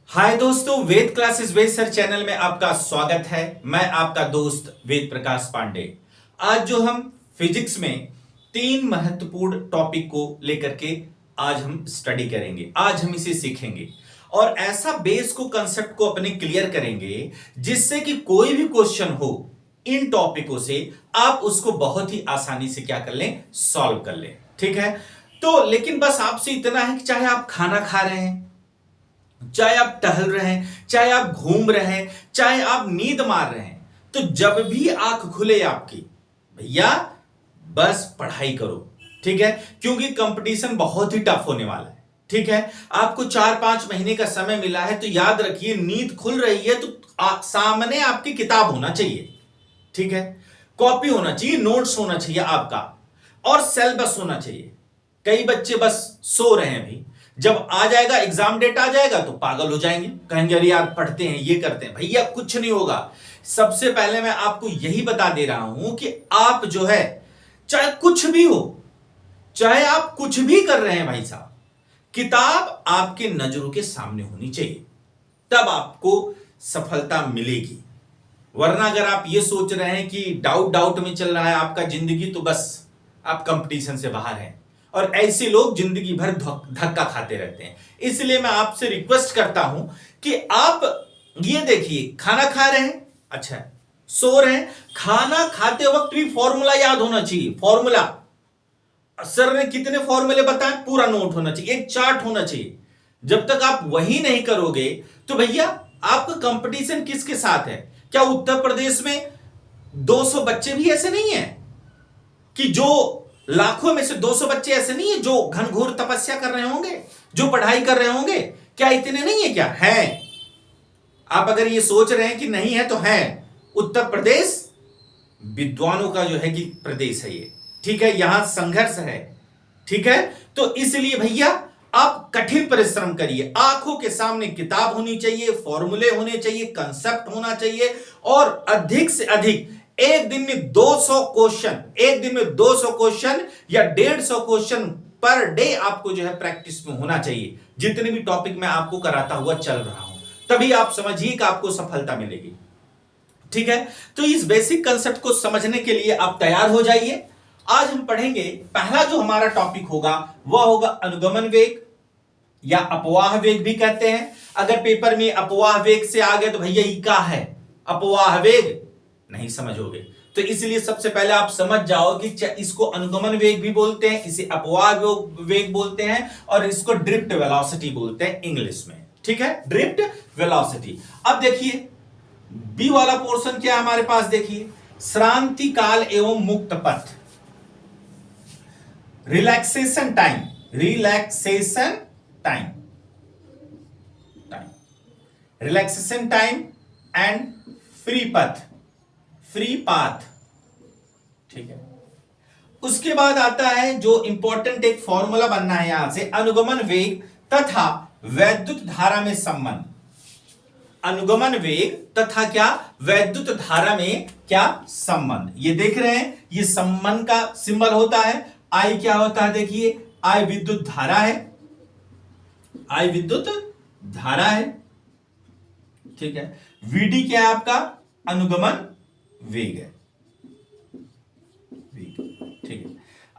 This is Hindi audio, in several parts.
हाय दोस्तों, वेद क्लासेस वेद सर चैनल में आपका स्वागत है। मैं आपका दोस्त वेद प्रकाश पांडे। आज जो हम फिजिक्स में तीन महत्वपूर्ण टॉपिक को लेकर के आज हम स्टडी करेंगे, आज हम इसे सीखेंगे और ऐसा बेस को कंसेप्ट को अपने क्लियर करेंगे जिससे कि कोई भी क्वेश्चन हो इन टॉपिकों से आप उसको बहुत ही आसानी से क्या कर लें, सॉल्व कर लें। ठीक है, तो लेकिन बस आपसे इतना है कि चाहे आप खाना खा रहे हैं, चाहे आप टहल रहे हैं, चाहे आप घूम रहे हैं, चाहे आप नींद मार रहे हैं, तो जब भी आंख खुले आपकी, भैया बस पढ़ाई करो। ठीक है, क्योंकि कंपटीशन बहुत ही टफ होने वाला है। ठीक है, आपको 4-5 महीने का समय मिला है, तो याद रखिए नींद खुल रही है तो सामने आपकी किताब होना चाहिए। ठीक है, कॉपी होना चाहिए, नोट्स होना चाहिए आपका और सिलेबस होना चाहिए। कई बच्चे बस सो रहे हैं भी, जब आ जाएगा एग्जाम डेट आ जाएगा तो पागल हो जाएंगे, कहेंगे अरे यार पढ़ते हैं, ये करते हैं। भैया कुछ नहीं होगा। सबसे पहले मैं आपको यही बता दे रहा हूं कि आप जो है, चाहे कुछ भी हो, चाहे आप कुछ भी कर रहे हैं भाई साहब, किताब आपके नजरों के सामने होनी चाहिए, तब आपको सफलता मिलेगी। वरना अगर आप ये सोच रहे हैं कि डाउट डाउट में चल रहा है आपका जिंदगी, तो बस आप कंपटीशन से बाहर हैं और ऐसे लोग जिंदगी भर धक्का खाते रहते हैं। इसलिए मैं आपसे रिक्वेस्ट करता हूं कि आप ये देखिए, खाना खा रहे हैं, अच्छा सो रहे हैं, खाना खाते वक्त भी फॉर्मूला याद होना चाहिए। फॉर्मूला सर ने कितने फॉर्मूले बताए, पूरा नोट होना चाहिए, एक चार्ट होना चाहिए। जब तक आप वही नहीं करोगे तो भैया आपका कंपटीशन किसके साथ है? क्या उत्तर प्रदेश में 200 बच्चे भी ऐसे नहीं है कि जो लाखों में से 200 बच्चे ऐसे नहीं है जो घनघोर तपस्या कर रहे होंगे, जो पढ़ाई कर रहे होंगे? क्या इतने नहीं है? क्या है? आप अगर ये सोच रहे हैं कि नहीं है, तो है। उत्तर प्रदेश विद्वानों का जो है कि प्रदेश है ये। ठीक है, यहां संघर्ष है। ठीक है, तो इसलिए भैया आप कठिन परिश्रम करिए। आंखों के सामने किताब होनी चाहिए, फॉर्मूले होने चाहिए, कंसेप्ट होना चाहिए और अधिक से अधिक एक दिन में 200 क्वेश्चन, एक दिन में 200 क्वेश्चन या 150 क्वेश्चन पर डे आपको जो है प्रैक्टिस में होना चाहिए। जितने भी टॉपिक मैं आपको कराता हुआ चल रहा हूं, तभी आप समझिए कि आपको सफलता मिलेगी। ठीक है, तो इस बेसिक कंसेप्ट को समझने के लिए आप तैयार हो जाइए। आज हम पढ़ेंगे, पहला जो हमारा टॉपिक होगा वह होगा अनुगमन वेग या अपवाह वेग भी कहते हैं। अगर पेपर में अपवाह वेग से आ गए तो भैया ये क्या है, अपवाह वेग नहीं समझोगे। तो इसलिए सबसे पहले आप समझ जाओ कि इसको अनुगमन वेग भी बोलते हैं, इसे अपवाह वेग बोलते हैं और इसको ड्रिफ्ट वेलोसिटी बोलते हैं इंग्लिश में। ठीक है, ड्रिफ्ट वेलोसिटी। अब देखिए बी वाला पोर्शन क्या है हमारे पास, देखिए श्रांति काल एवं मुक्त पथ, relaxation time, relaxation time, relaxation time and free पथ, फ्री पाथ। ठीक है, उसके बाद आता है जो इंपॉर्टेंट एक फॉर्मूला बनना है यहां से, अनुगमन वेग तथा वैद्युत धारा में संबंध। अनुगमन वेग तथा क्या, वैद्युत धारा में क्या संबंध। ये देख रहे हैं, ये संबंध का सिंबल होता है। आई क्या होता है, देखिए आई विद्युत धारा है, आई विद्युत धारा है। ठीक है, वीडी क्या है आपका, अनुगमन वेग है, ठीक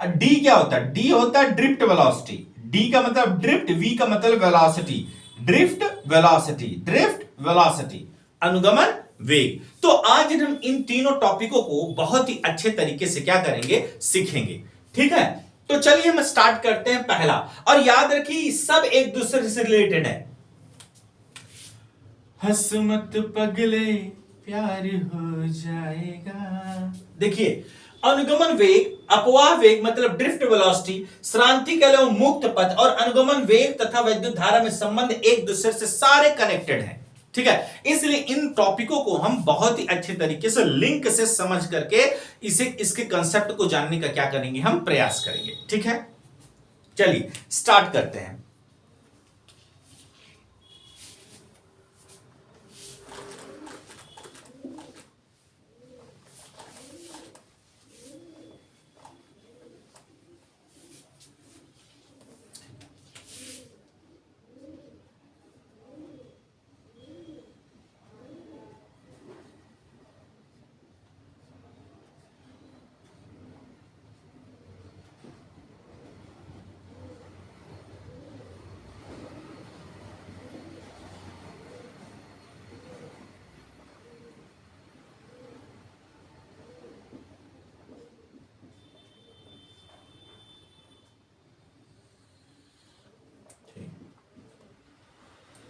है। डी क्या होता है, डी होता है ड्रिफ्ट वेलोसिटी। डी का मतलब ड्रिफ्ट, वी का मतलब velocity, drift velocity, drift velocity, अनुगमन वेग। तो आज हम इन तीनों टॉपिकों को बहुत ही अच्छे तरीके से क्या करेंगे, सीखेंगे। ठीक है, तो चलिए हम स्टार्ट करते हैं पहला। और याद रखिए सब एक दूसरे से रिलेटेड है। हंस मत पगले प्यार हो जाएगा। देखिए अनुगमन वेग, अपवाह वेग मतलब ड्रिफ्ट वेलोसिटी, श्रांति काल मुक्त पथ और अनुगमन वेग तथा वैद्युत धारा में संबंध एक दूसरे से सारे कनेक्टेड हैं। ठीक है, इसलिए इन टॉपिकों को हम बहुत ही अच्छे तरीके से लिंक से समझ करके इसे, इसके कंसेप्ट को जानने का क्या करेंगे, हम प्रयास करेंगे। ठीक है, चलिए स्टार्ट करते हैं।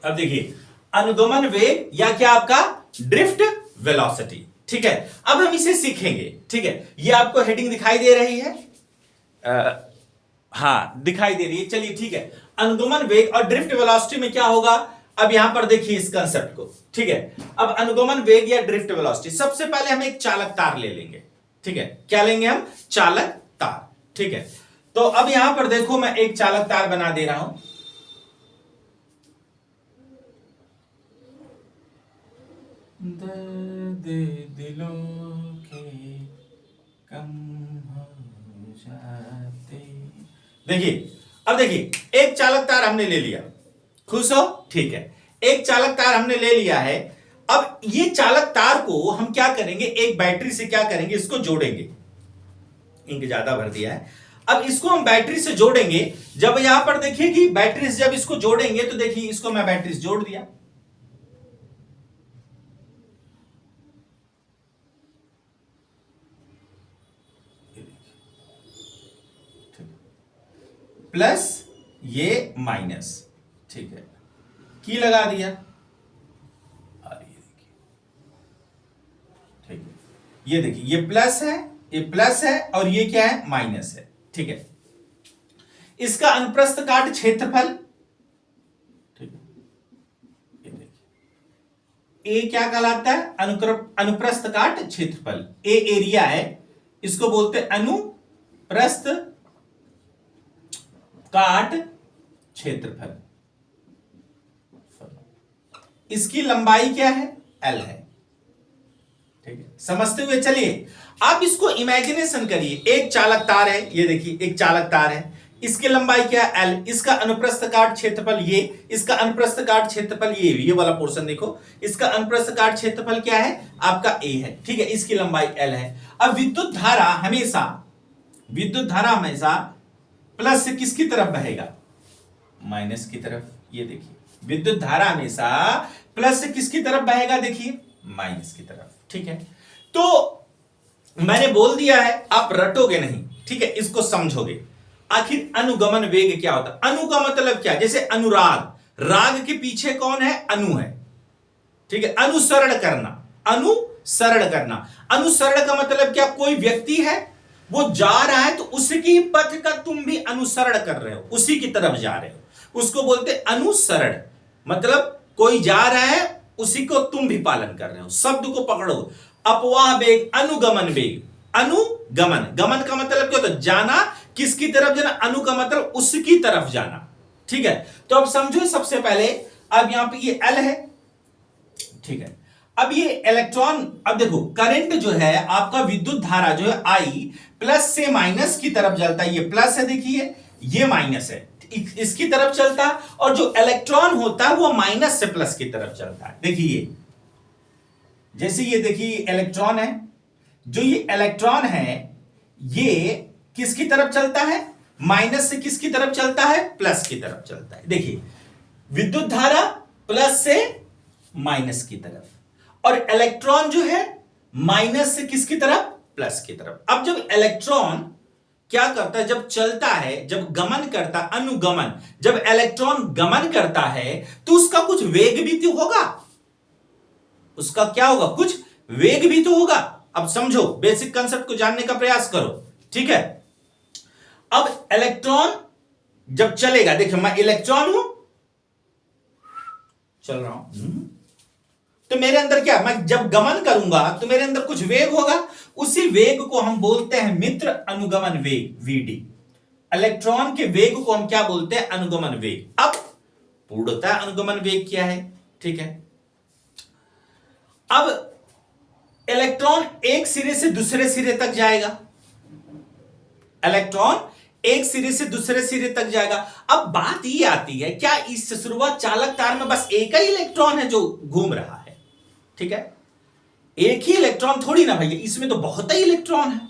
अब देखिए अनुगमन वेग या क्या आपका ड्रिफ्ट वेलोसिटी, ठीक है। अब हम इसे सीखेंगे, ठीक है। ये आपको हेडिंग दिखाई दे रही है, हां दिखाई दे रही है, चलिए ठीक है। अनुगमन वेग और ड्रिफ्ट वेलोसिटी में क्या होगा, अब यहां पर देखिए इस कंसेप्ट को, ठीक है। अब अनुगमन वेग या ड्रिफ्ट वेलोसिटी, सबसे पहले हम एक चालक तार ले लेंगे, ठीक है। क्या लेंगे हम, चालक तार, ठीक है। तो अब यहां पर देखो मैं एक चालक तार बना दे रहा हूं, दे दिलों के कम हो जाते, देखिए अब देखिए एक चालक तार हमने ले लिया, खुश हो, ठीक है। एक चालक तार हमने ले लिया है। अब ये चालक तार को हम क्या करेंगे, एक बैटरी से क्या करेंगे, इसको जोड़ेंगे। इंक ज्यादा भर दिया है। अब इसको हम बैटरी से जोड़ेंगे। जब यहां पर देखिए कि बैटरी से जब इसको जोड़ेंगे तो देखिए इसको मैं बैटरी से जोड़ दिया, प्लस ये माइनस, ठीक है, की लगा दिया, और ये देखिए, ठीक है, ये देखिए ये प्लस है, ये प्लस है और ये क्या है, माइनस है, ठीक है। इसका अनुप्रस्थ काट क्षेत्रफल, ठीक है, ये देखिए ए क्या कहलाता है, अनुप्रस्थ काट क्षेत्रफल, ए एरिया है, इसको बोलते हैं अनुप्रस्थ काट क्षेत्रफल। इसकी लंबाई क्या है, एल है, ठीक है। समझते हुए चलिए आप इसको इमेजिनेशन करिए, एक चालक तार है, ये देखिए एक चालक तार है, इसकी लंबाई क्या है, एल, इसका अनुप्रस्थ काट क्षेत्रफल ये, इसका अनुप्रस्थ काट क्षेत्रफल ये वाला पोर्शन देखो, इसका अनुप्रस्थ काट क्षेत्रफल क्या है आपका ए है, ठीक है, इसकी लंबाई एल है। अब विद्युत धारा हमेशा प्लस से किसकी तरफ बहेगा, माइनस की तरफ, ये देखिए विद्युत धारा हमेशा प्लस से किसकी तरफ बहेगा, देखिए माइनस की तरफ, ठीक है। तो मैंने बोल दिया है, आप रटोगे नहीं, ठीक है, इसको समझोगे। आखिर अनुगमन वेग क्या होता है, अनु का मतलब क्या, जैसे अनुराग, राग के पीछे कौन है, अनु है, ठीक है। अनुसरण करना, अनुसरण का मतलब क्या, कोई व्यक्ति है वो जा रहा है तो उसकी पथ का तुम भी अनुसरण कर रहे हो, उसी की तरफ जा रहे हो, उसको बोलते अनुसरण। मतलब कोई जा रहा है उसी को तुम भी पालन कर रहे हो, शब्द को पकड़ो। अपवाह वेग, अनुगमन वेग, अनुगमन, गमन का मतलब क्या होता है, जाना, किसकी तरफ जाना, अनु का मतलब उसकी तरफ जाना, ठीक है। तो अब समझो सबसे पहले, अब यहां पे ये एल है, ठीक है। अब ये इलेक्ट्रॉन, अब देखो करंट जो है आपका, विद्युत धारा जो है आई प्लस से माइनस की तरफ चलता है, ये प्लस है देखिए, ये माइनस है, इसकी तरफ चलता है, और जो इलेक्ट्रॉन होता है वो माइनस से प्लस की तरफ चलता है। देखिए जैसे ये देखिए इलेक्ट्रॉन है, जो ये इलेक्ट्रॉन है ये किसकी तरफ चलता है, माइनस से किसकी तरफ चलता है, प्लस की तरफ चलता है। देखिए विद्युत धारा प्लस से माइनस की तरफ, और इलेक्ट्रॉन जो है माइनस से किसकी तरफ, प्लस की तरफ। अब जब इलेक्ट्रॉन क्या करता है, जब चलता है, जब गमन करता, अनुगमन, जब इलेक्ट्रॉन गमन करता है तो उसका कुछ वेग भी तो होगा, उसका क्या होगा, कुछ वेग भी तो होगा। अब समझो, बेसिक कंसेप्ट को जानने का प्रयास करो, ठीक है। अब इलेक्ट्रॉन जब चलेगा, देखिए मैं इलेक्ट्रॉन हूं, चल रहा हूं, तो मेरे अंदर क्या, मैं जब गमन करूंगा तो मेरे अंदर कुछ वेग होगा, उसी वेग को हम बोलते हैं मित्र अनुगमन वेग, वीडी। इलेक्ट्रॉन के वेग को हम क्या बोलते हैं, अनुगमन वेग। अब पूर्णतः अनुगमन वेग क्या है, ठीक है। अब इलेक्ट्रॉन एक सिरे से दूसरे सिरे तक जाएगा, इलेक्ट्रॉन एक सिरे से दूसरे सिरे तक जाएगा। अब बात ये आती है, क्या इस शुरुआत चालक तार में बस एक ही इलेक्ट्रॉन है जो घूम रहा है, ठीक है, एक ही इलेक्ट्रॉन थोड़ी ना भैया, इसमें तो बहुत ही इलेक्ट्रॉन है।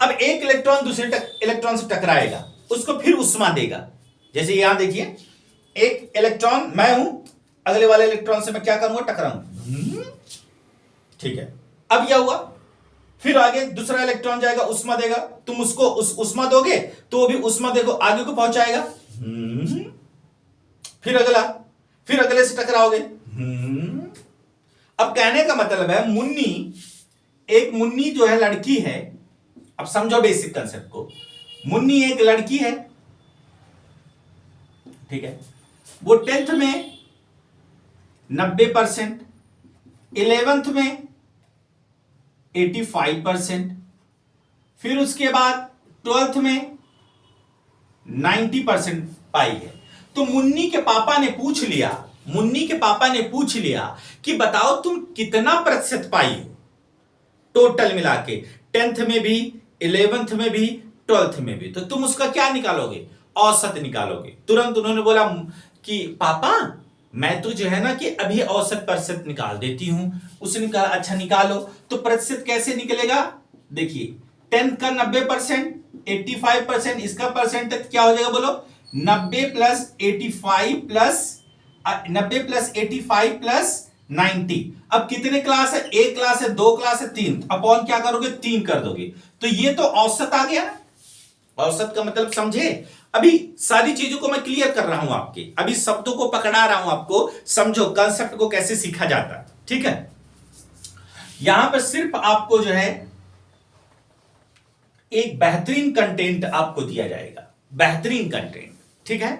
अब एक इलेक्ट्रॉन दूसरे इलेक्ट्रॉन से टकराएगा, उसको फिर उष्मा देगा। जैसे यहां देखिए एक इलेक्ट्रॉन मैं हूं, अगले वाले इलेक्ट्रॉन से मैं क्या करूंगा, टकराऊंगा, ठीक है। अब यह हुआ, फिर आगे दूसरा इलेक्ट्रॉन जाएगा, उष्मा देगा, तुम उसको उष्मा दोगे तो वो भी उष्मा देखो आगे को पहुंचाएगा, फिर अगला, फिर अगले से टकराओगे। अब कहने का मतलब है एक मुन्नी जो है लड़की है। अब समझो बेसिक कंसेप्ट को। मुन्नी एक लड़की है, ठीक है। वो 10th में 90%, 11th में 85%, फिर उसके बाद 12th में 90% पाई है। तो मुन्नी के पापा ने पूछ लिया कि बताओ तुम कितना प्रतिशत पाई हो टोटल मिला के, 10th में भी, 11th में भी, 12th में भी। तो तुम उसका क्या निकालोगे? औसत निकालोगे। तुरंत उन्होंने बोला कि पापा मैं तो जो है ना कि अभी औसत प्रतिशत निकाल देती हूं। उसने कहा अच्छा निकालो। तो प्रतिशत कैसे निकलेगा? देखिए 10th का 90%, 85%, इसका परसेंटेज क्या हो जाएगा बोलो? 90 प्लस 85 प्लस 90। अब कितने क्लास है? एक क्लास है, दो क्लास है, तीन। अपॉन क्या करोगे? 3 कर दोगे। तो ये तो औसत आ गया ना। औसत का मतलब समझे? अभी सारी चीजों को मैं क्लियर कर रहा हूं आपके, अभी शब्दों को पकड़ा रहा हूं आपको। समझो कंसेप्ट को कैसे सीखा जाता है, ठीक है। यहां पर सिर्फ आपको जो है एक बेहतरीन कंटेंट आपको दिया जाएगा, बेहतरीन कंटेंट, ठीक है।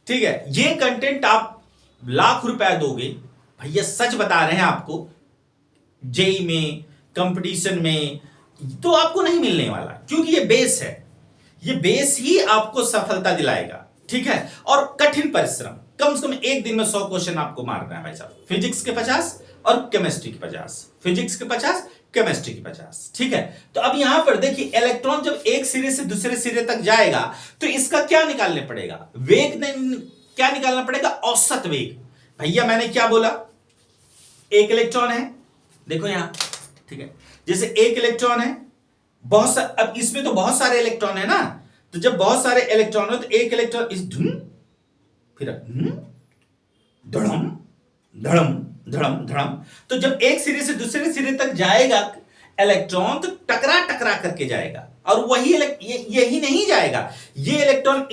ठीक है, ये कंटेंट आप लाख रुपया दोगे, भैया सच बता रहे हैं आपको, जेई में, कंपटीशन में तो आपको नहीं मिलने वाला, क्योंकि ये बेस है। ये बेस ही आपको सफलता दिलाएगा, ठीक है। और कठिन परिश्रम, कम से कम एक दिन में 100 क्वेश्चन आपको मारना है भाई साहब। फिजिक्स के 50 और केमिस्ट्री के 50, फिजिक्स के 50, केमिस्ट्री के 50, ठीक है। तो अब यहां पर देखिए, इलेक्ट्रॉन जब एक सिरे से दूसरे सिरे तक जाएगा तो इसका क्या निकालने पड़ेगा? वेग क्या निकालना पड़ेगा? औसत वेग। भैया मैंने क्या बोला? एक इलेक्ट्रॉन है, देखो यहां, ठीक है। जैसे एक इलेक्ट्रॉन है, अब इसमें तो बहुत सारे इलेक्ट्रॉन है ना, तो जब बहुत सारे इलेक्ट्रॉन हो तो एक इलेक्ट्रॉन इस फिर धड़म धड़म धड़म धड़म। तो जब एक सिरे से दूसरे सिरे तक जाएगा इलेक्ट्रॉन तो टकरा टकरा करके जाएगा। और वही यही नहीं जाएगा, ये इलेक्ट्रॉन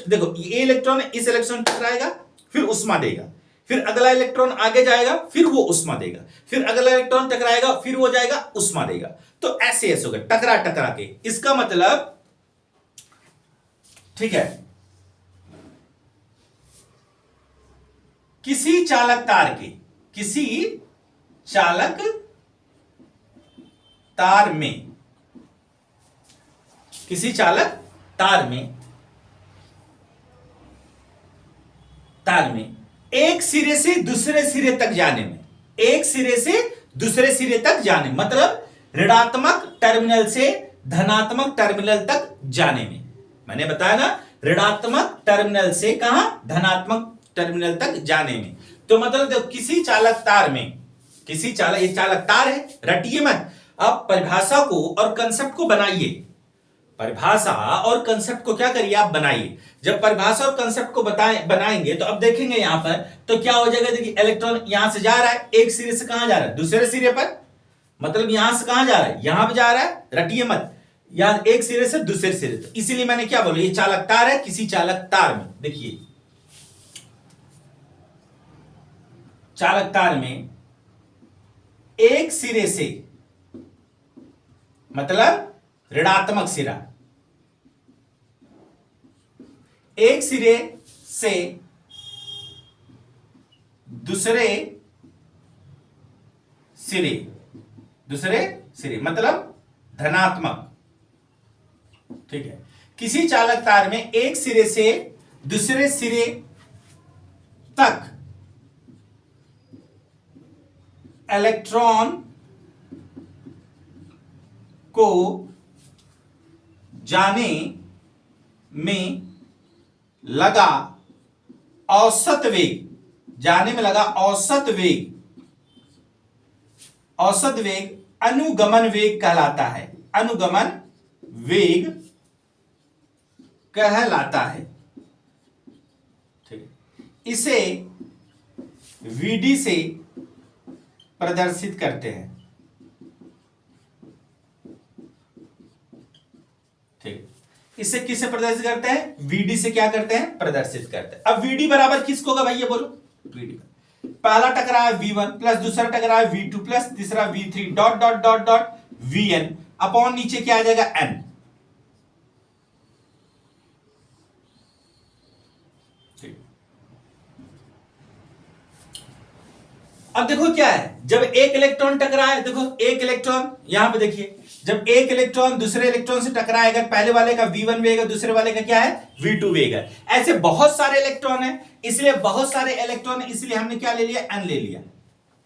देखो ये इलेक्ट्रॉन इस इलेक्ट्रॉन टकराएगा, फिर उष्मा देगा, फिर अगला इलेक्ट्रॉन आगे जाएगा, फिर वो उष्मा देगा, फिर अगला इलेक्ट्रॉन टकराएगा, फिर वो जाएगा, उष्मा देगा। तो ऐसे ऐसे होगा टकरा टकरा के। इसका मतलब, ठीक है, किसी चालक तार में एक सिरे से दूसरे सिरे तक जाने मतलब ऋणात्मक टर्मिनल से धनात्मक टर्मिनल तक जाने में, मैंने बताया ना, ऋणात्मक टर्मिनल से कहां? धनात्मक टर्मिनल तक जाने में। तो मतलब देखो, किसी चालक तार में, ये चालक तार है, रटिए मत। आप परिभाषा को और कंसेप्ट को बनाइए, परिभाषा और कंसेप्ट को क्या करिए आप बनाइए। जब परिभाषा और कंसेप्ट को बनाएंगे तो अब देखेंगे यहां पर तो क्या हो जाएगा। देखिए इलेक्ट्रॉन यहां से जा रहा है, एक सिरे से कहां जा रहा है? दूसरे सिरे पर। मतलब यहां से कहां जा रहा है? यहां पर जा रहा है, रटिए मत, यहां एक सिरे से दूसरे सिरे। तो इसीलिए मैंने क्या बोला, ये चालक तार है। किसी चालक तार में, देखिए चालक तार में एक सिरे से मतलब ऋणात्मक सिरा, एक सिरे से दूसरे सिरे मतलब धनात्मक, ठीक है। किसी चालक तार में एक सिरे से दूसरे सिरे तक इलेक्ट्रॉन को जाने में लगा औसत वेग अनुगमन वेग कहलाता है। अनुगमन वेग कहलाता है, ठीक है। इसे वीडी से प्रदर्शित करते हैं, ठीक। इसे किससे प्रदर्शित करते हैं? वीडी से क्या करते हैं? प्रदर्शित करते हैं। अब वीडी बराबर किसको होगा भैया बोलो? V2 पहला टकराया V1 प्लस दूसरा टकराया V2 प्लस तीसरा V3 dot dot dot dot Vn upon नीचे क्या आ जाएगा n। अब देखो क्या है, जब एक इलेक्ट्रॉन टकराए, देखो एक इलेक्ट्रॉन यहां पे देखिए, जब एक इलेक्ट्रॉन दूसरे इलेक्ट्रॉन से टकराएगा, पहले वाले का V1 वेग है, दूसरे वाले का क्या है V2 वेग है। ऐसे बहुत सारे इलेक्ट्रॉन है, इसलिए बहुत सारे इलेक्ट्रॉन, इसलिए हमने क्या ले लिया, n ले लिया।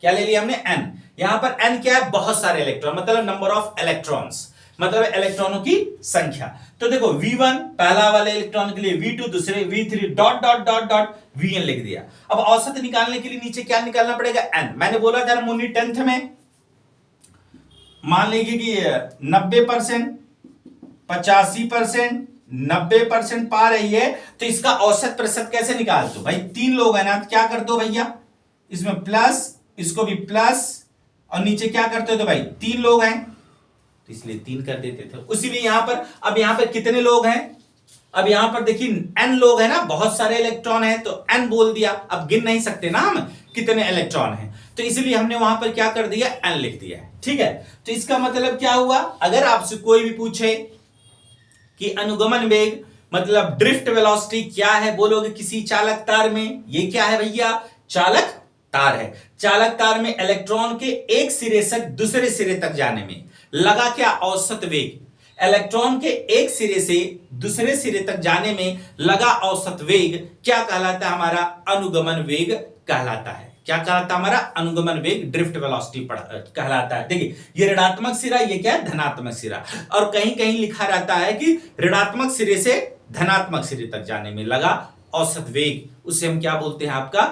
क्या ले लिया हमने, n। यहां पर n क्या है, बहुत सारे इलेक्ट्रॉन, मतलब नंबर ऑफ इलेक्ट्रॉन्स, मतलब इलेक्ट्रॉनों की संख्या। तो देखो V1 पहला वाले इलेक्ट्रॉन के लिए, V2 दूसरे, V3 dot dot dot dot Vn लिख दिया। अब औसत निकालने के लिए नीचे क्या निकालना पड़ेगा, n। मैंने बोला था मुन्नी 10th में, मान लीजिए कि 90%, 85%, 90% पा रही है, तो इसका औसत प्रतिशत कैसे निकाल दो भाई, 3 लोग हैं ना, तो क्या कर दो भैया, इसमें प्लस, इसको भी प्लस, और नीचे क्या करते हो, तो भाई 3 लोग हैं, तो इसलिए 3 कर देते थे। उसीलिए यहां पर, अब यहां पर कितने लोग हैं, अब यहां पर देखिए n लोग हैं ना, बहुत सारे इलेक्ट्रॉन हैं, तो n बोल दिया, अब गिन नहीं सकते ना हम कितने इलेक्ट्रॉन हैं, तो इसलिए हमने वहां पर क्या कर दिया, n लिख दिया है। ठीक है, तो इसका मतलब क्या हुआ, अगर आपसे कोई भी पूछे कि अनुगमन वेग मतलब ड्रिफ्ट वेलोसिटी क्या है, बोलोगे किसी चालक तार में, ये क्या है भैया, चालक तार है। चालक तार में इलेक्ट्रॉन के एक सिरे से दूसरे सिरे तक जाने में लगा क्या, औसत वेग। इलेक्ट्रॉन के एक सिरे से दूसरे सिरे तक जाने में लगा औसत वेग क्या कहलाता है, हमारा अनुगमन वेग कहलाता है। क्या कहलाता है, हमारा अनुगमन वेग, ड्रिफ्ट वेलोसिटी कहलाता है। देखिए ये ऋणात्मक सिरा, ये क्या है, धनात्मक सिरा, और कहीं कहीं लिखा रहता है कि ऋणात्मक सिरे से धनात्मक सिरे तक जाने में लगा औसत वेग, उसे हम क्या बोलते हैं, आपका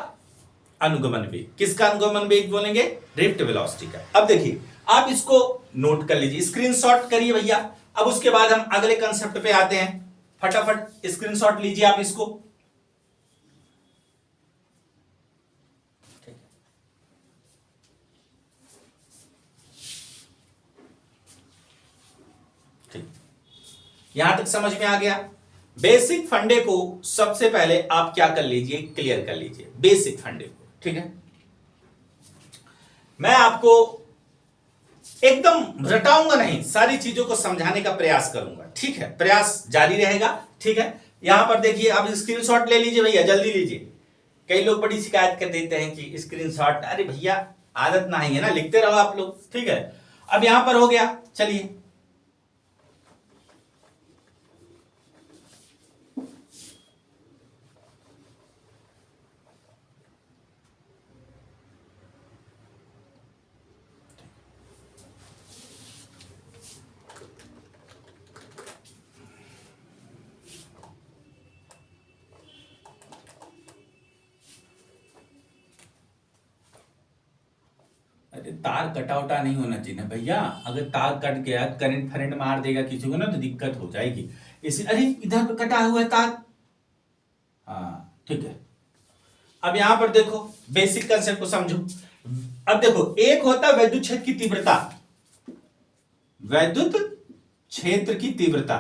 अनुगमन वेग। किसका अनुगमन वेग बोलेंगे, ड्रिफ्ट वेलोसिटी का। अब देखिए आप इसको नोट कर लीजिए, स्क्रीनशॉट करिए भैया। अब उसके बाद हम अगले कंसेप्ट पे आते हैं, फटाफट स्क्रीनशॉट लीजिए आप इसको। ठीक, यहां तक समझ में आ गया। बेसिक फंडे को सबसे पहले आप क्या कर लीजिए, क्लियर कर लीजिए बेसिक फंडे को। ठीक है, मैं आपको एकदम रटाऊंगा नहीं, सारी चीजों को समझाने का प्रयास करूंगा। ठीक है, प्रयास जारी रहेगा। ठीक है, यहां पर देखिए आप स्क्रीनशॉट ले लीजिए भैया, जल्दी लीजिए। कई लोग बड़ी शिकायत कर देते हैं कि स्क्रीनशॉट, अरे भैया आदत नहीं है ना, लिखते रहो आप लोग। ठीक है, अब यहां पर हो गया, चलिए तार कटा उटा नहीं होना चाहिए ना भैया, अगर तार कट गया, करंट फरेंट मार देगा किसी को ना, तो दिक्कत हो जाएगी। इसी, अरे इधर पे कटा हुआ है तार, हाँ ठीक है। अब यहां पर देखो बेसिक कंसेप्ट को समझो। अब देखो, एक होता है वैद्युत क्षेत्र की तीव्रता, वैद्युत क्षेत्र की तीव्रता,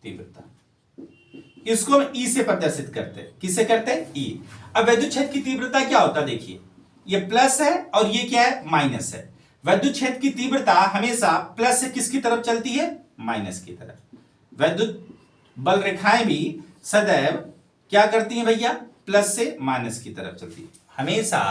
तीव्रता इसको हम ई से प्रदर्शित करते हैं। किससे करते हैं, ई। अब वैद्युत क्षेत्र की तीव्रता क्या होता है, देखिए ये प्लस है और ये क्या है, माइनस है। वैद्युत क्षेत्र की तीव्रता हमेशा प्लस से किसकी तरफ चलती है, माइनस की तरफ। वैद्युत बल रेखाएं भी सदैव क्या करती हैं भैया, प्लस से माइनस की तरफ चलती है। हमेशा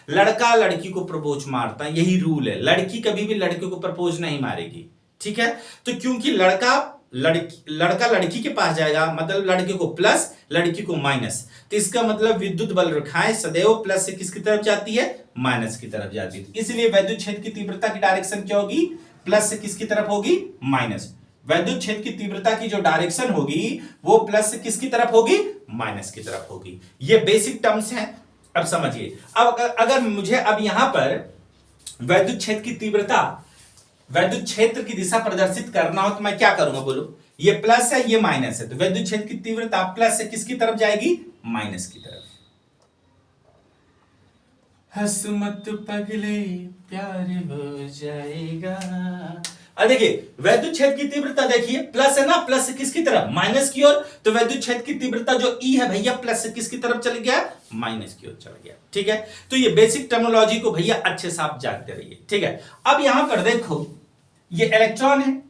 लड़का लड़की को प्रपोज मारता है, यही रूल है, लड़की कभी भी लड़के को प्रपोज नहीं मारेगी। ठीक है, तो क्योंकि लड़का लड़की के पास जाएगा, मतलब लड़के को प्लस, लड़की को माइनस, तो इसका मतलब विद्युत बल रेखाएं सदैव प्लस से किसकी तरफ जाती है, माइनस की तरफ जाती है। इसलिए वैद्युत क्षेत्र की तीव्रता की डायरेक्शन क्या होगी, प्लस से किसकी तरफ होगी, माइनस। वैद्युत क्षेत्र की तीव्रता की जो डायरेक्शन होगी वो प्लस से किसकी तरफ होगी, माइनस की तरफ होगी। ये बेसिक टर्म्स हैं, अब समझिए। अब अगर मुझे अब यहां पर वैद्युत क्षेत्र की तीव्रता, वैद्युत क्षेत्र की दिशा प्रदर्शित करना हो, तो मैं क्या करूंगा, बोलो ये प्लस है, ये माइनस है, तो वैद्युत क्षेत्र की तीव्रता प्लस से किसकी तरफ जाएगी, माइनस की तरफ। हंस मत पगले प्यार हो जाएगा, अब देखिए वैद्युत क्षेत्र की तीव्रता देखिए, प्लस है ना, प्लस किसकी तरफ, माइनस की ओर, तो वैद्युत क्षेत्र की तीव्रता जो ई है भैया प्लस से किसकी तरफ चल गया, माइनस की ओर चल गया। ठीक है, तो ये बेसिक टर्मिनोलॉजी को भैया अच्छे से आप जानते रहिए। ठीक है, अब यहां पर देखो ये इलेक्ट्रॉन है,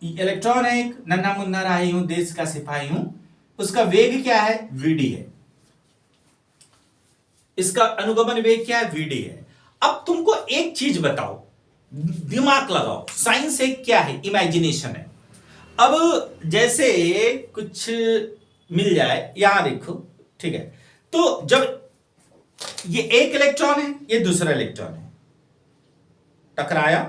इलेक्ट्रॉन है, एक नन्हा मुन्ना राही हूं, देश का सिपाही हूं, उसका वेग क्या है, वीडी है, इसका अनुगमन वेग क्या है, वीडी है। अब तुमको एक चीज बताओ, दिमाग लगाओ, साइंस एक क्या है, इमेजिनेशन है। अब जैसे कुछ मिल जाए, यहां देखो, ठीक है, तो जब ये एक इलेक्ट्रॉन है, ये दूसरा इलेक्ट्रॉन है, टकराया,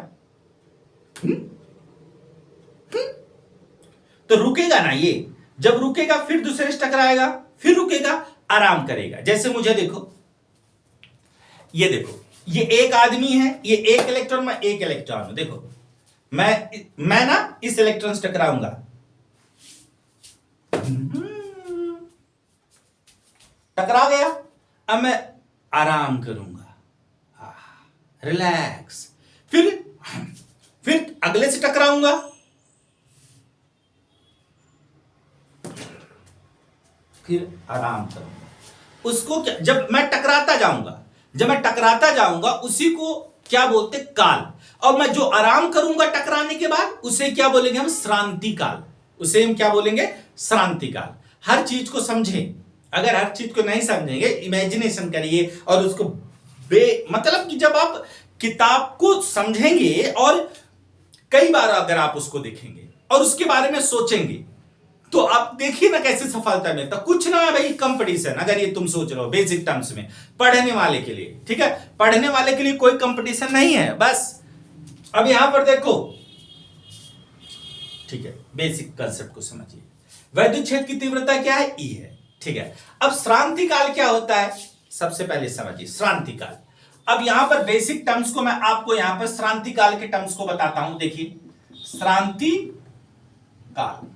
तो रुकेगा ना ये, जब रुकेगा फिर दूसरे से टकराएगा, फिर रुकेगा, आराम करेगा। जैसे मुझे देखो, ये देखो, ये एक आदमी है, ये एक इलेक्ट्रॉन, मैं एक इलेक्ट्रॉन हूं, देखो मैं ना इस इलेक्ट्रॉन से टकराऊंगा, टकरा गया, अब मैं आराम करूंगा, रिलैक्स, फिर अगले से टकराऊंगा, फिर आराम करूंगा। उसको क्या, जब मैं टकराता जाऊंगा उसी को क्या बोलते, काल। और मैं जो आराम करूंगा टकराने के बाद, उसे क्या बोलेंगे हम, श्रांति काल। उसे हम क्या बोलेंगे, श्रांति काल। हर चीज को समझें, अगर हर चीज को नहीं समझेंगे, इमेजिनेशन करिए और उसको मतलब कि जब आप किताब को समझेंगे और कई बार अगर आप उसको देखेंगे और उसके बारे में सोचेंगे, तो आप देखिए ना कैसे सफलता मिलता। कुछ ना भाई, कंपटीशन, अगर ये तुम सोच रहे हो बेसिक टर्म्स में, पढ़ने वाले के लिए, ठीक है, पढ़ने वाले के लिए कोई कंपटीशन नहीं है बस। अब यहां पर देखो, ठीक है, बेसिक कंसेप्ट को समझिए। वैद्युत क्षेत्र की तीव्रता क्या है, ई है, ठीक है। अब श्रांति काल क्या होता है, सबसे पहले समझिए श्रांति काल। अब यहां पर बेसिक टर्म्स को मैं आपको यहां पर श्रांति काल के टर्म्स को बताता हूं। देखिए श्रांति काल,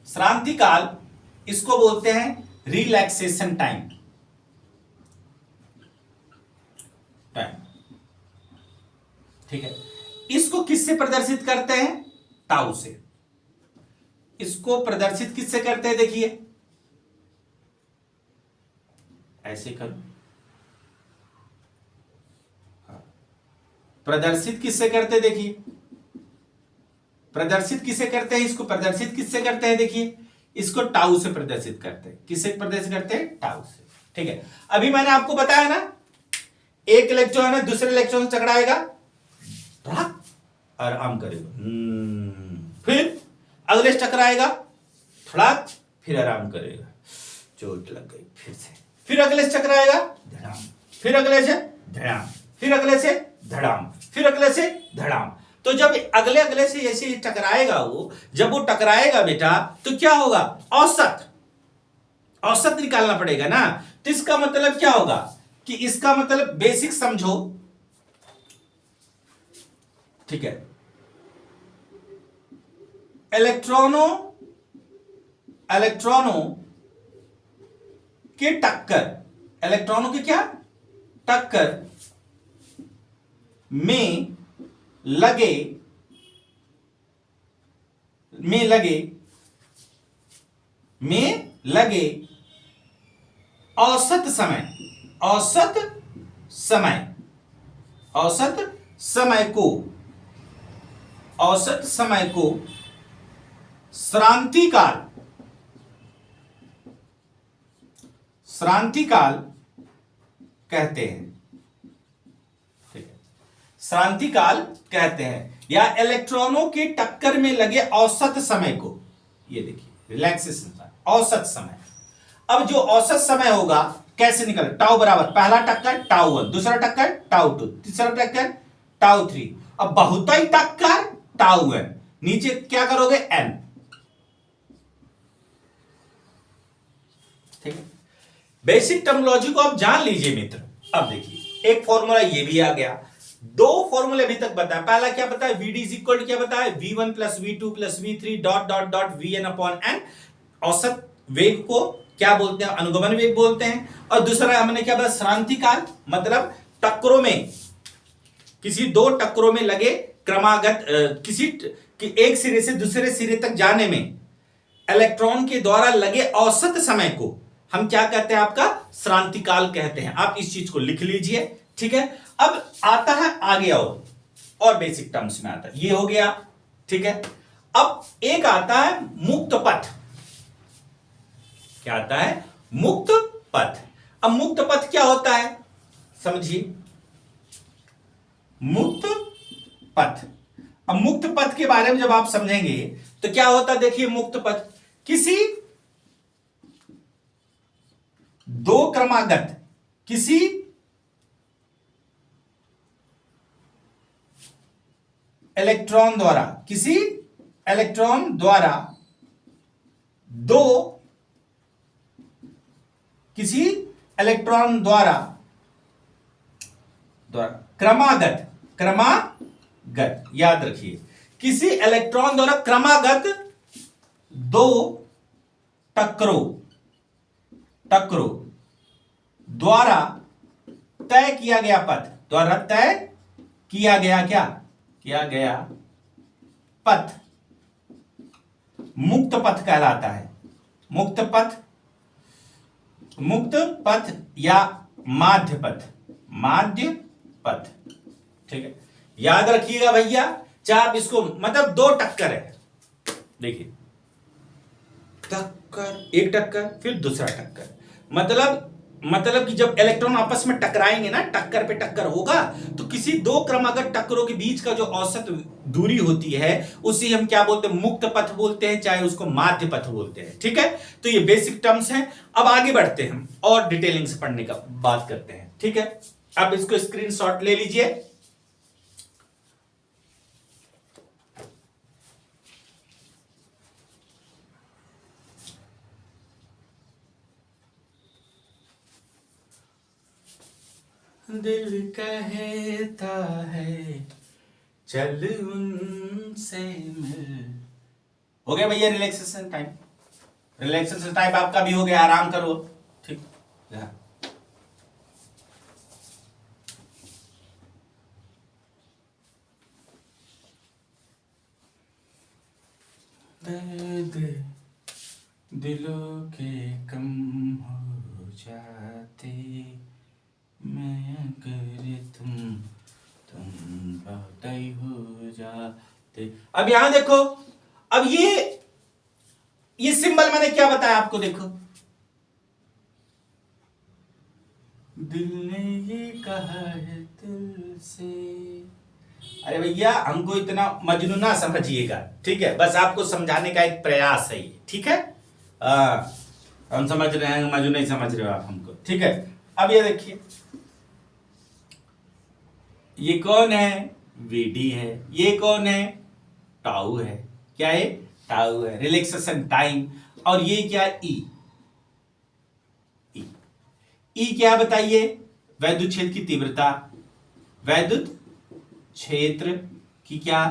श्रांति काल इसको बोलते हैं रिलैक्सेशन टाइम, ठीक है। इसको किससे प्रदर्शित करते हैं, टाउ से। इसको प्रदर्शित किससे करते हैं, देखिए ऐसे करो, प्रदर्शित किससे करते हैं, देखिए प्रदर्शित किसे करते हैं, इसको प्रदर्शित किससे करते हैं, देखिए इसको टाउ से प्रदर्शित करते हैं। किससे प्रदर्शित करते हैं, टाउ से, ठीक है। अभी मैंने आपको बताया ना, एक इलेक्ट्रॉन है दूसरे इलेक्ट्रॉन से टकराएगा, आराम करेगा, फिर अगले से टकराएगा, थोड़ा, फिर आराम करेगा, चोट लग गई, फिर अगले से टकराएगा, धड़ाम, फिर अगले से धड़ाम, फिर अगले से धड़ाम, फिर अगले से धड़ाम। तो जब अगले से जैसे टकराएगा वो, जब वो टकराएगा बेटा, तो क्या होगा, औसत निकालना पड़ेगा ना। तो इसका मतलब क्या होगा कि इसका मतलब बेसिक समझो, ठीक है। इलेक्ट्रॉनों के टक्कर, इलेक्ट्रॉनों के क्या टक्कर में लगे औसत समय को श्रांति काल कहते हैं, ठीक है, श्रांति काल कहते हैं, या इलेक्ट्रॉनों के टक्कर में लगे औसत समय को, ये देखिए रिलैक्सेशन का औसत समय। अब जो औसत समय होगा कैसे निकल, टाउ बराबर पहला टक्कर टाउ 1, दूसरा टक्कर टाउ 2, तीसरा टक्कर टाउ 3, अब बहुताई टक्कर टाउ n, नीचे क्या करोगे n, ठीक है। बेसिक टर्मिनोलॉजी को आप जान लीजिए मित्र। अब देखिए एक फॉर्मूला ये भी आ गया, दो फॉर्मूले अभी तक बताया। पहला क्या बताया, वीडी इज इक्वल टू क्या बताया, v1 plus v2 plus v3 dot dot dot vn upon n। औसत वेग को क्या बोलते हैं, अनुगमन वेग बोलते हैं। और दूसरा हमने क्या बताया, श्रांति काल, मतलब टक्करों में, किसी दो टक्करों में लगे क्रमागत एक सिरे से दूसरे सिरे तक जाने में इलेक्ट्रॉन के द्वारा लगे औसत समय को हम क्या कहते हैं, आपका श्रांतिकाल कहते हैं। आप इस चीज को लिख लीजिए, ठीक है। अब आता है आगे और बेसिक टर्म्स में आता है, ये हो गया, ठीक है। अब एक आता है मुक्त पथ। क्या आता है? मुक्त पथ। अब मुक्त पथ क्या होता है समझिए, मुक्त पथ। अब मुक्त पथ के बारे में जब आप समझेंगे तो क्या होता है, देखिए मुक्त पथ किसी दो क्रमागत, किसी इलेक्ट्रॉन द्वारा, किसी इलेक्ट्रॉन द्वारा दो, किसी इलेक्ट्रॉन द्वारा क्रमागत, क्रमागत याद रखिए, किसी इलेक्ट्रॉन द्वारा क्रमागत दो टक्करों द्वारा तय किया गया पथ, द्वारा तय किया गया क्या किया गया पथ मुक्त पथ कहलाता है। मुक्त पथ, मुक्त पथ या माध्य पथ, माध्य पथ, ठीक है। याद रखिएगा भैया, चाहे आप इसको मतलब दो टक्कर है, देखिए टक्कर, एक टक्कर फिर दूसरा टक्कर, मतलब कि जब इलेक्ट्रॉन आपस में टकराएंगे ना, टक्कर पे टक्कर होगा, तो किसी दो क्रमागत टक्करों के बीच का जो औसत दूरी होती है उसे हम क्या बोलते हैं, मुक्त पथ बोलते हैं, चाहे उसको माध्य पथ बोलते हैं, ठीक है। तो ये बेसिक टर्म्स हैं। अब आगे बढ़ते हैं हम और डिटेलिंग से पढ़ने का बात करते हैं, ठीक है। आप इसको स्क्रीनशॉट ले लीजिए। दिल कहता है चल उनसे मिल। हो गया भैया रिलैक्सेशन टाइम, रिलैक्सेशन टाइम आपका भी हो गया, आराम करो, ठीक। दर्द दिलों के कम हो जाते, मैं अगर तुम बहुत ही हो जाते। अब यहां देखो, अब ये सिंबल मैंने क्या बताया आपको, देखो दिल ने ये कहा है दिल से। अरे भैया हमको इतना मजनू ना समझिएगा, ठीक है, बस आपको समझाने का एक प्रयास है ये, ठीक है। हम समझ रहे हैं, मजनू नहीं समझ रहे हो आप हमको, ठीक है। अब ये देखिए, ये कौन है, वीडी है, ये कौन है, टाउ है, क्या है, टाउ है, रिलैक्सेशन टाइम। और ये क्या है, ई क्या बताइए, वैद्युत क्षेत्र की तीव्रता, वैद्युत क्षेत्र की क्या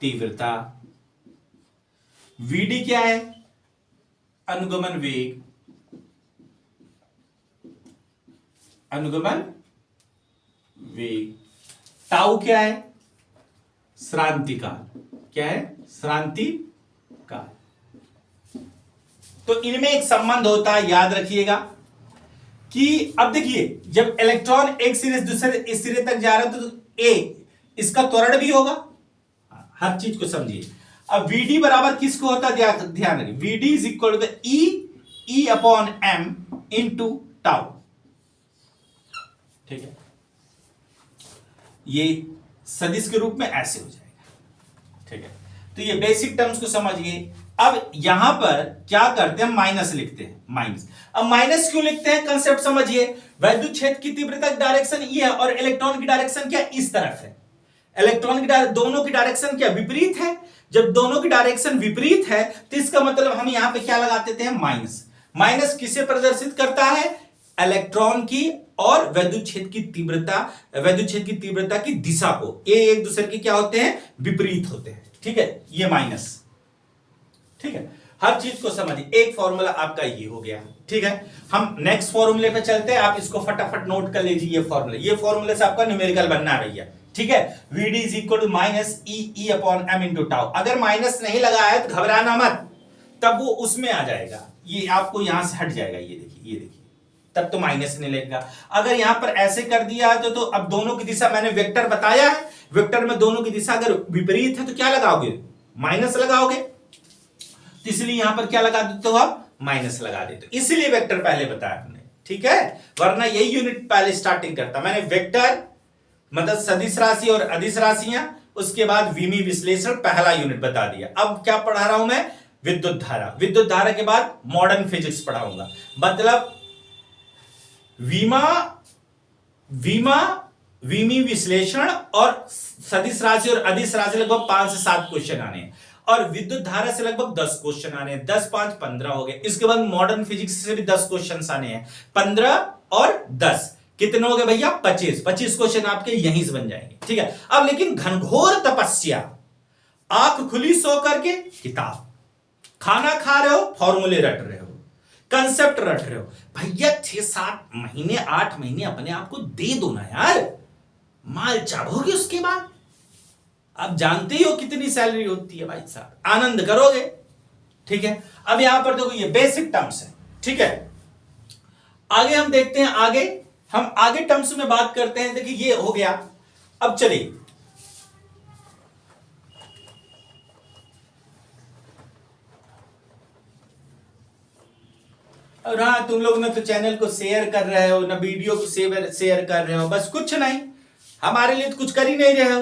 तीव्रता। वीडी क्या है, अनुगमन वेग, अनुगमन वेग। टाउ क्या है, श्रांति काल, क्या है, श्रांति काल। तो इनमें एक संबंध होता है, याद रखिएगा कि अब देखिए जब इलेक्ट्रॉन एक सिरे से दूसरे सिरे तक जा रहा है तो इसका त्वरण भी होगा, हर चीज को समझिए। अब वीडी बराबर किसको होता है, ध्यान रखिए, VD is equal to the E upon M into tau, ठीक है। ये सदिश के रूप में ऐसे हो जाएगा, ठीक है। तो ये बेसिक टर्म्स को समझिए। अब यहां पर क्या करते हैं, माइनस लिखते हैं, माइनस। अब माइनस क्यों लिखते हैं, कंसेप्ट समझिए। वैद्युत क्षेत्र की तीव्रता डायरेक्शन ये है और इलेक्ट्रॉन की डायरेक्शन क्या इस तरफ है। इलेक्ट्रॉन की दोनों की डायरेक्शन क्या विपरीत है। जब दोनों की डायरेक्शन विपरीत है तो इसका मतलब हम यहां पे क्या लगा देते हैं, माइनस। माइनस किसे प्रदर्शित करता है, इलेक्ट्रॉन की और वैद्युत क्षेत्र की तीव्रता, वैद्युत क्षेत्र की तीव्रता की दिशा को। ये एक दूसरे के क्या होते हैं, विपरीत होते हैं, ठीक है। ये माइनस, ठीक है। हर चीज को समझिए। एक फॉर्मूला आपका ये हो गया, ठीक है। हम नेक्स्ट फॉर्मूले पे चलते हैं, आप इसको फटाफट नोट कर लीजिए। ये फॉर्मूले से आपका न्यूमेरिकल बनना है भैया, ठीक है। VD is equal to minus E upon M into tau. अगर माइनस नहीं लगाया है तो घबराना मत, तब वो उसमें आ जाएगा, ये आपको यहां से हट जाएगा, ये देखिए, ये देखिए, तब तो माइनस नहीं लगेगा। अगर यहां पर ऐसे कर दिया तो अब दोनों की दिशा, मैंने वेक्टर बताया है, वेक्टर में दोनों की दिशा अगर विपरीत है तो क्या लगाओगे, माइनस लगाओगे, तो इसलिए यहां पर क्या लगा देते हो आप, माइनस लगा देते हो, इसीलिए वेक्टर पहले बताया हमने, ठीक है। वरना यही यूनिट पहले स्टार्टिंग करता, मैंने वेक्टर मतलब सदिश राशि और अदिश राशियां, उसके बाद विमी विश्लेषण पहला यूनिट बता दिया। अब क्या पढ़ा रहा हूं मैं, विद्युत धारा। विद्युत धारा के बाद मॉडर्न फिजिक्स पढ़ाऊंगा, मतलब विमी विश्लेषण और सदिश राशि और अदिश राशि लगभग 5 से 7 क्वेश्चन आने हैं, और विद्युत धारा से लगभग 10 क्वेश्चन आने हैं, 10 5 15 हो गए। इसके बाद मॉडर्न फिजिक्स से भी 10 क्वेश्चन आने हैं, 15 और 10 कितने हो गए भैया, 25 क्वेश्चन आपके यहीं से बन जाएंगे, ठीक है। अब लेकिन घनघोर तपस्या, आंख खुली सो करके किताब, खाना खा रहे हो, फॉर्मूले रट रहे हो, कंसेप्ट रट रहे हो, भैया 6-7 महीने 8 महीने अपने आप को दे दो ना यार, माल चढ़ोगे उसके बाद, आप जानते ही हो कितनी सैलरी होती है भाई साहब, आनंद करोगे, ठीक है। अब यहां पर देखो ये बेसिक टर्म्स है, ठीक है। आगे हम देखते हैं, हम आगे टर्म्स में बात करते हैं। देखिए ये हो गया, अब चलिए और हाँ, तुम लोग ना तो चैनल को शेयर कर रहे हो ना, वीडियो को शेयर कर रहे हो, बस कुछ नहीं, हमारे लिए तो कुछ कर ही नहीं रहे हो,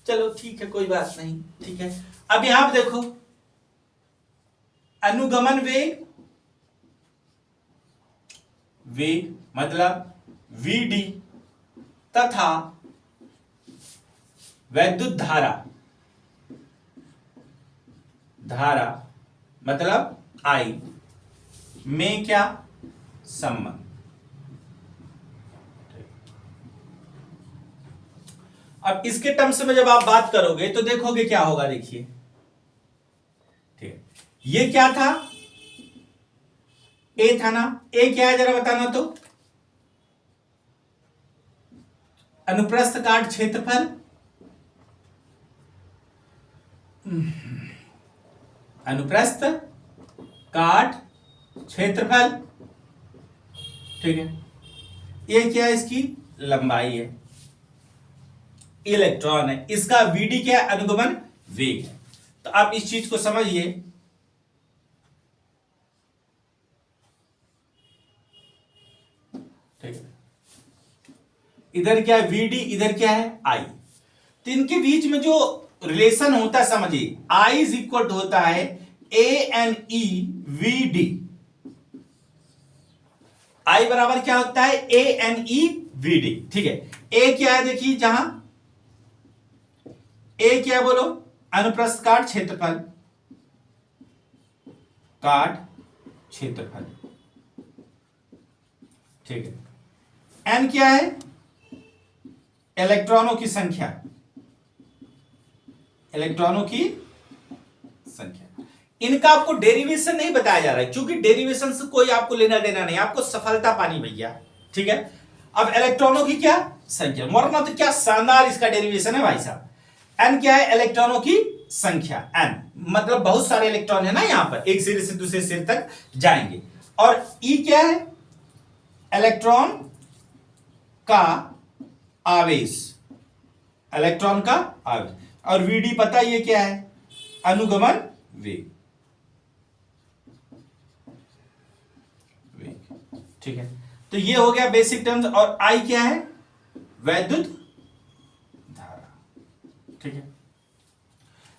चलो ठीक है, कोई बात नहीं, ठीक है। अब यहां पर देखो, अनुगमन वेग मतलब Vd तथा वैद्युत धारा मतलब I में क्या संबंध। अब इसके टर्म्स में जब आप बात करोगे तो देखोगे क्या होगा, देखिए, ठीक है। ये क्या था, ए था ना, ए क्या है जरा बताना तो, अनुप्रस्थ काट क्षेत्रफल, अनुप्रस्थ काट क्षेत्रफल, ठीक है। ये क्या है, इसकी लंबाई है, इलेक्ट्रॉन है, इसका Vd क्या है, अनुगमन वेग है। तो आप इस चीज को समझिए, ठीक है। इधर क्या है Vd, इधर क्या है I, तो इनके बीच में जो रिलेशन होता है समझिए, I इज इक्वल होता है ANE VD, I बराबर क्या होता है ANE VD, ठीक है। A क्या है, देखिए जहां A क्या बोलो, अनुप्रस्थ काट क्षेत्रफल, ठीक है। N क्या है, इलेक्ट्रॉनों की संख्या, इनका आपको डेरिवेशन नहीं बताया जा रहा है, क्योंकि डेरिवेशन से कोई आपको लेना देना नहीं, आपको सफलता पानी भैया, ठीक है। अब इलेक्ट्रॉनों की क्या संख्या, मरना तो क्या शानदार इसका डेरिवेशन है भाई साहब। एन क्या है, इलेक्ट्रॉनों की संख्या, एन मतलब बहुत सारे इलेक्ट्रॉन है ना, यहां पर एक सिरे से दूसरे सिरे तक जाएंगे। और ई क्या है, इलेक्ट्रॉन का आवेश, और वीडी पता ये क्या है, अनुगमन वेग, ठीक है। तो ये हो गया बेसिक टर्म्स। और आई क्या है, वैद्युत धारा, ठीक है।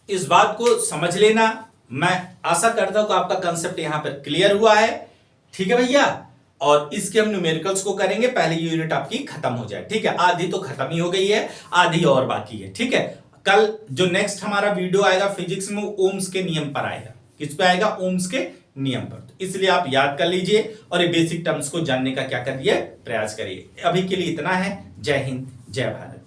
इस बात को समझ लेना, मैं आशा करता हूं कि आपका कंसेप्ट यहां पर क्लियर हुआ है, ठीक है भैया। और इसके हम न्यूमेरिकल्स को करेंगे, पहले यूनिट आपकी खत्म हो जाए, ठीक है। आधी तो खत्म ही हो गई है, आधी और बाकी है, ठीक है। कल जो नेक्स्ट हमारा वीडियो आएगा फिजिक्स में, ओम्स के नियम पर आएगा। किस पे आएगा, ओम्स के नियम पर। तो इसलिए आप याद कर लीजिए और ये बेसिक टर्म्स को जानने का क्या करिए, प्रयास करिए। अभी के लिए इतना है। जय हिंद, जय भारत।